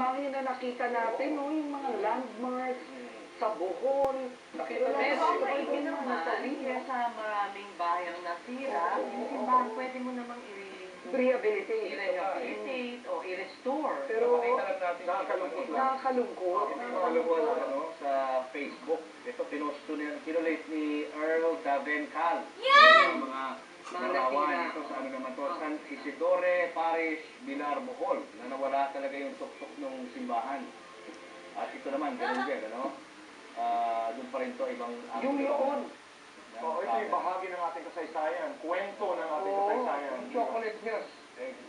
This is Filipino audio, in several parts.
imahe na nakita natin, no, yung mga landmarks sa Bohol. Pero ang maigi naman, kesa maraming bayang nasira, yung simbahan pwede mo namang i-rehabilitate o i-restore. Pero Nakakalungkot lang. nakakalungkot. Nakakalungkot lang, ano, sa Facebook. Ito, pinost kinulate ni Earl Davencal. Yung mga narawan ito sa ano naman to, San Isidore Parish, Bilar, Bohol, na nawala talaga yung tuktok ng simbahan. At ito naman, ganun din, ano? Doon pa rin to, ibang... Yung yun. Oo, ito yung bahagi ng ating kasaysayan. Kwento ng ating kasaysayan. Chocolate Hills.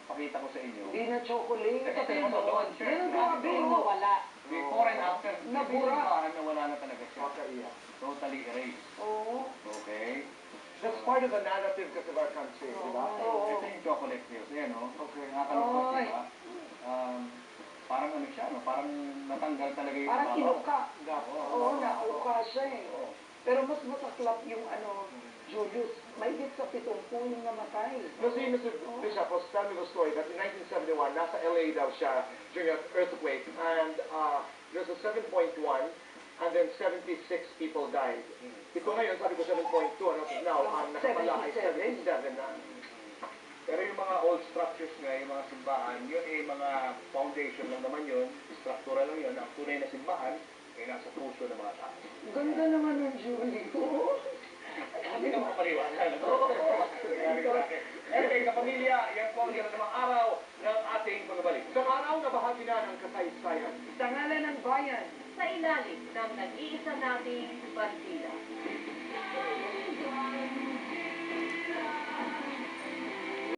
Pakita ko sa inyo. Hindi na chocolate. Ito yung doon. Yan ang grabe, no? Before and after. Nabura. Yung simbahan, nawala na talaga siya. Makaiya. Totally erased. Oo. Okay? That's part of the narrative kasi of our country, di ba? Oo. Ito yung Chocolate Hills. Ayan, no? Okay. Nakakalungkot, Oy. di ba? Parang ano siya, no? Parang natanggal talaga yung... Parang inuka. Oo, Oo. nauka siya eh. Oo. Pero mas masaklap yung ano, Julius. May higit sa 70 yung namatay. No, si Mr. Bishop was telling me the story that in 1971, nasa LA daw siya during an earthquake, and there's a 7.1, and then 76 people died. Ito ngayon, sabi ko 7.2, ano, now, ang nakapala ay 77 na. Pero yung mga old structures nga, yung mga simbahan, yun ay mga foundation lang naman yun, structural lang yun. Ang tunay na simbahan ay nasa puso ng mga tao. Ganda naman ng Julie ko. Hindi ka makapaniwala. Anyway, kapamilya, yan po ang namang araw ng ating pagbabalik. Sa araw na bahagi na ng kasaysayan. Sa ngalan ng bayan. Sa ilalim ng nag-iisa nating bandila.